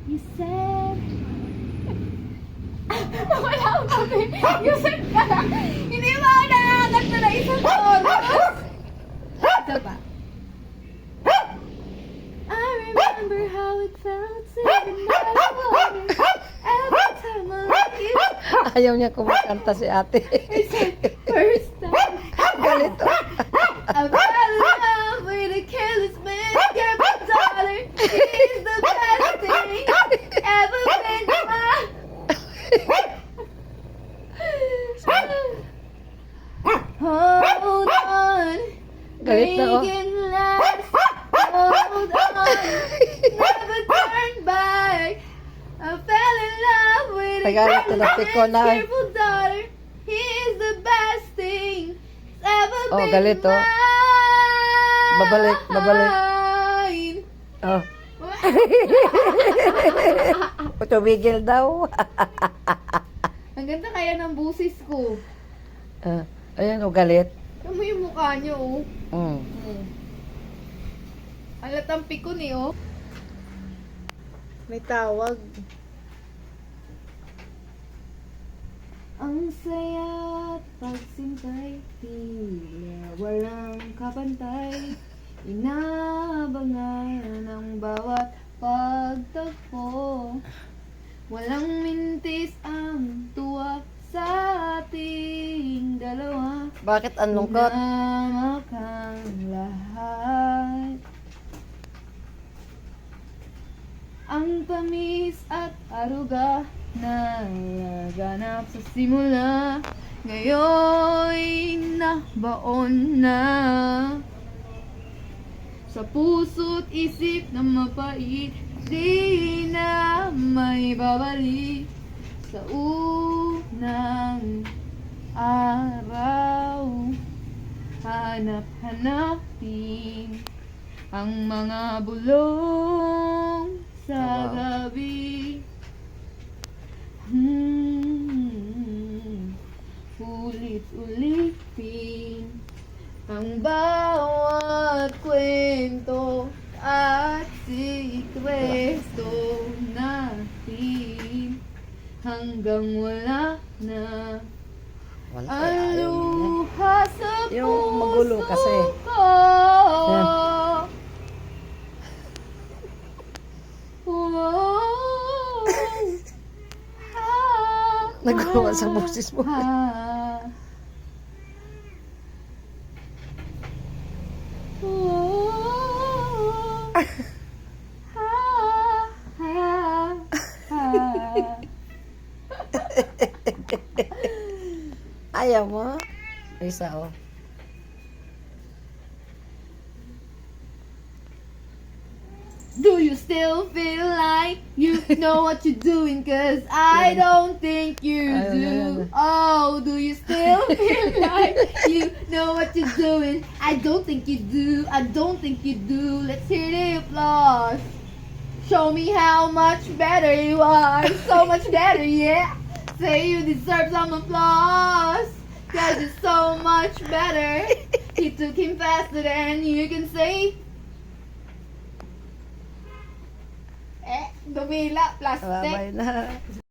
You said... Wala akong kami. You said ka na. Hindi mo ako nakakanta na isang chorus. Ito pa. I remember how it felt sitting by the water. Every time I look at you. Ayaw niya kumakanta si ate. It's like first time. Galito. I fell in love with a careless man. Get my daughter. He's the best thing ever been to my... Hold on. Galit na, oh. Make it last. Hold on. Never turn back. I fell in love with a Tagalog to the careless piko na, man's eh. careful daughter. He is the best thing ever Oh, been galit, oh. Babalik, babalik. mine. Oh. Tumigil daw. Ang ganda kaya ng busis ko. Ayan, o galit. Tignan mo yung mukha niyo, oh. Mm. Alatang pikon eh, oh. May tawag. Ang saya at pagsintay, tila walang kapantay. Inaabangan ang bawat pagtagpo. Walang mintis ang tuwa sa ating dalawa. Bakit ang lungkot? Tama kang lahat. Ang tamis at aruga na naganap sa simula, ngayon nabaon na sa puso't isip na mapait, di na may babalik sa unang araw. Hanap-hanapin ang mga bulong sa gabi. Ulit-ulitin ang bawat kwento at sikreto natin hanggang wala na Wala ang kaya ayaw niya. luha sa Yung magulo kasi. ko. Nagawa sa boses mo. Ayaw mo? Isa, oh. Do you still feel like you know what you're doing? Cause I don't think you do. Oh, do you still feel like you know what you're doing? I don't think you do. I don't think you do. Let's hear the applause. Show me how much better you are. So much better, yeah. Say you deserve some applause. Cause you're so much better. He took him faster than you can say. Dumila, plastic. Babay na.